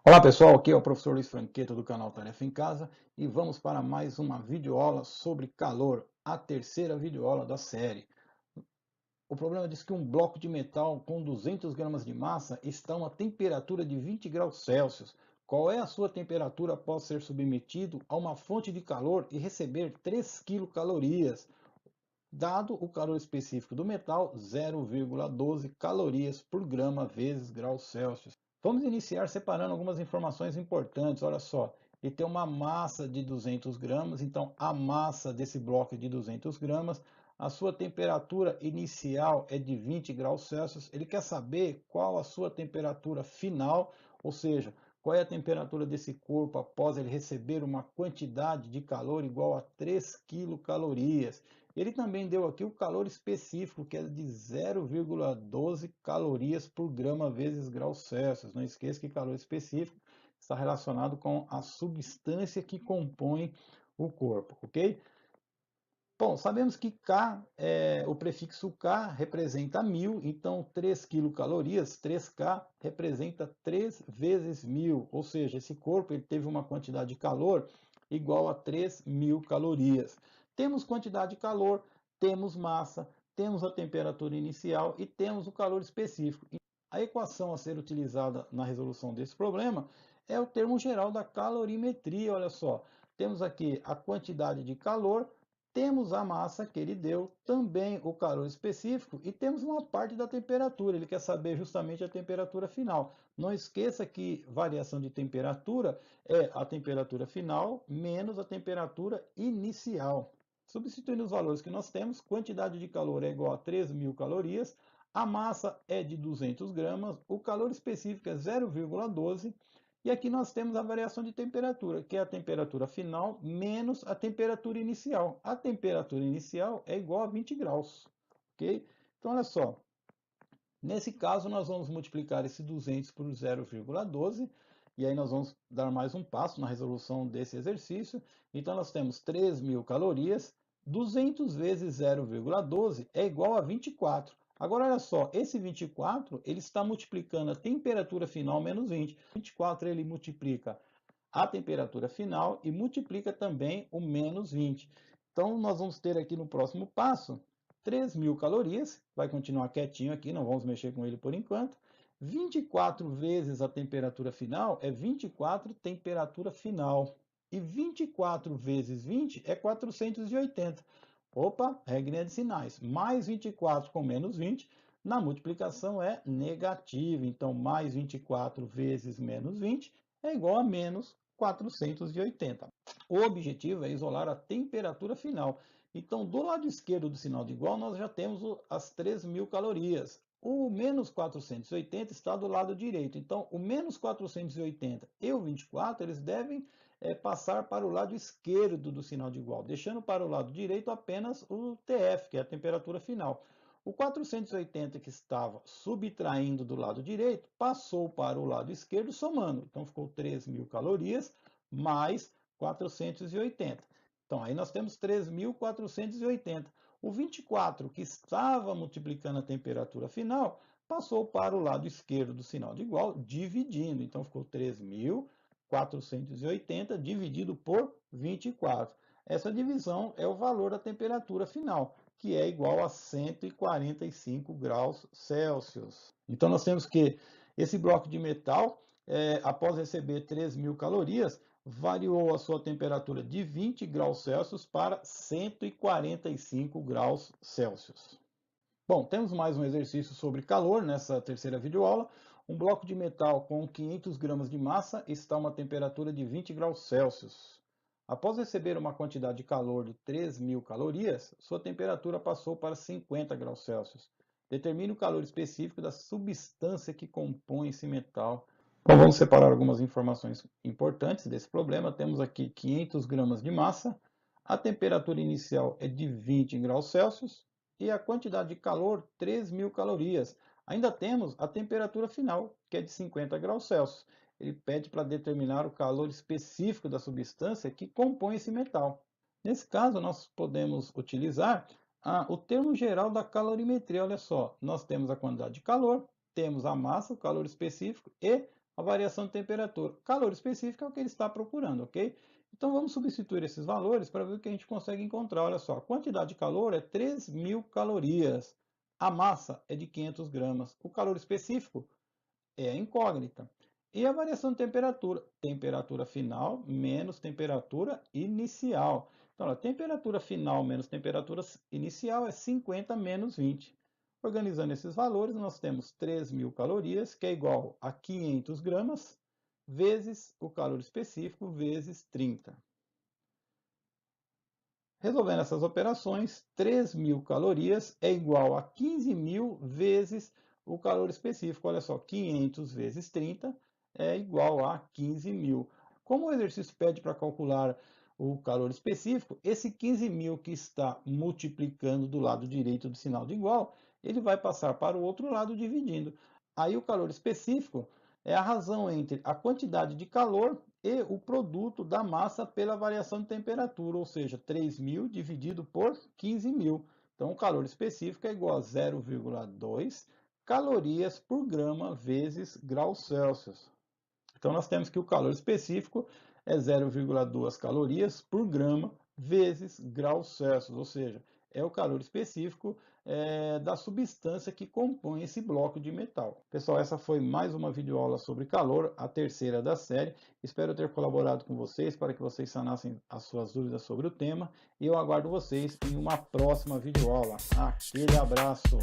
Olá pessoal, aqui é o professor Luiz Franqueto do canal Tarefa em Casa e vamos para mais uma videoaula sobre calor, a terceira videoaula da série. O problema diz que um bloco de metal com 200 gramas de massa está a uma temperatura de 20 graus Celsius. Qual é a sua temperatura após ser submetido a uma fonte de calor e receber 3 quilocalorias? Dado o calor específico do metal, 0,12 calorias por grama vezes graus Celsius. Vamos iniciar separando algumas informações importantes. Olha só, ele tem uma massa de 200 gramas, então a massa desse bloco é de 200 gramas, a sua temperatura inicial é de 20 graus Celsius. Ele quer saber qual a sua temperatura final, ou seja, qual é a temperatura desse corpo após ele receber uma quantidade de calor igual a 3 quilocalorias. Ele também deu aqui o calor específico, que é de 0,12 calorias por grama vezes graus Celsius. Não esqueça que calor específico está relacionado com a substância que compõe o corpo, ok? Bom, sabemos que K, o prefixo K representa 1000, então 3 quilocalorias, 3K, representa 3 vezes 1000, ou seja, esse corpo ele teve uma quantidade de calor igual a 3.000 calorias. Temos quantidade de calor, temos massa, temos a temperatura inicial e temos o calor específico. A equação a ser utilizada na resolução desse problema é o termo geral da calorimetria, olha só. Temos aqui a quantidade de calor, temos a massa que ele deu, também o calor específico e temos uma parte da temperatura. Ele quer saber justamente a temperatura final. Não esqueça que variação de temperatura é a temperatura final menos a temperatura inicial. Substituindo os valores que nós temos, quantidade de calor é igual a 3.000 calorias, a massa é de 200 gramas, o calor específico é 0,12 e aqui nós temos a variação de temperatura, que é a temperatura final menos a temperatura inicial. A temperatura inicial é igual a 20 graus, ok? Então, olha só, nesse caso nós vamos multiplicar esse 200 por 0,12 e aí nós vamos dar mais um passo na resolução desse exercício. Então, nós temos 3.000 calorias, 200 vezes 0,12 é igual a 24. Agora, olha só, esse 24, ele está multiplicando a temperatura final menos 20. 24, ele multiplica a temperatura final e multiplica também o menos 20. Então, nós vamos ter aqui no próximo passo 3.000 calorias, vai continuar quietinho aqui, não vamos mexer com ele por enquanto. 24 vezes a temperatura final é 24 temperatura final. E 24 vezes 20 é 480. Opa, regrinha de sinais. Mais 24 com menos 20, na multiplicação é negativo. Então, mais 24 vezes menos 20 é igual a menos 480. O objetivo é isolar a temperatura final. Então, do lado esquerdo do sinal de igual, nós já temos as 3.000 calorias. O menos 480 está do lado direito. Então, o menos 480 e o 24, eles devem passar para o lado esquerdo do sinal de igual, deixando para o lado direito apenas o TF, que é a temperatura final. O 480 que estava subtraindo do lado direito, passou para o lado esquerdo somando. Então, ficou 3.000 calorias mais 480. Então, aí nós temos 3.480. O 24, que estava multiplicando a temperatura final, passou para o lado esquerdo do sinal de igual, dividindo. Então, ficou 3.480 dividido por 24. Essa divisão é o valor da temperatura final, que é igual a 145 graus Celsius. Então, nós temos que esse bloco de metal, após receber 3.000 calorias, variou a sua temperatura de 20 graus Celsius para 145 graus Celsius. Bom, temos mais um exercício sobre calor nessa terceira videoaula. Um bloco de metal com 500 gramas de massa está a uma temperatura de 20 graus Celsius. Após receber uma quantidade de calor de 3.000 calorias, sua temperatura passou para 50 graus Celsius. Determine o calor específico da substância que compõe esse metal. Bom, vamos separar algumas informações importantes desse problema. Temos aqui 500 gramas de massa, a temperatura inicial é de 20 graus Celsius e a quantidade de calor, 3.000 calorias. Ainda temos a temperatura final, que é de 50 graus Celsius. Ele pede para determinar o calor específico da substância que compõe esse metal. Nesse caso, nós podemos utilizar O termo geral da calorimetria, olha só, nós temos a quantidade de calor, temos a massa, o calor específico e a variação de temperatura. Calor específico é o que ele está procurando, ok? Então vamos substituir esses valores para ver o que a gente consegue encontrar. Olha só, a quantidade de calor é 3.000 calorias, a massa é de 500 gramas, o calor específico é a incógnita. E a variação de temperatura? Temperatura final menos temperatura inicial. Então, a temperatura final menos temperatura inicial é 50 menos 20. Organizando esses valores, nós temos 3.000 calorias, que é igual a 500 gramas, vezes o calor específico, vezes 30. Resolvendo essas operações, 3.000 calorias é igual a 15.000 vezes o calor específico. Olha só, 500 vezes 30 é igual a 15.000. Como o exercício pede para calcular o calor específico, esse 15.000 que está multiplicando do lado direito do sinal de igual, ele vai passar para o outro lado dividindo. Aí o calor específico é a razão entre a quantidade de calor e o produto da massa pela variação de temperatura, ou seja, 3.000 dividido por 15.000. Então, o calor específico é igual a 0,2 calorias por grama vezes graus Celsius. Então, nós temos que o calor específico é 0,2 calorias por grama vezes graus Celsius, ou seja, é o calor específico da substância que compõe esse bloco de metal. Pessoal, essa foi mais uma videoaula sobre calor, a terceira da série. Espero ter colaborado com vocês para que vocês sanassem as suas dúvidas sobre o tema. E eu aguardo vocês em uma próxima videoaula. Aquele abraço!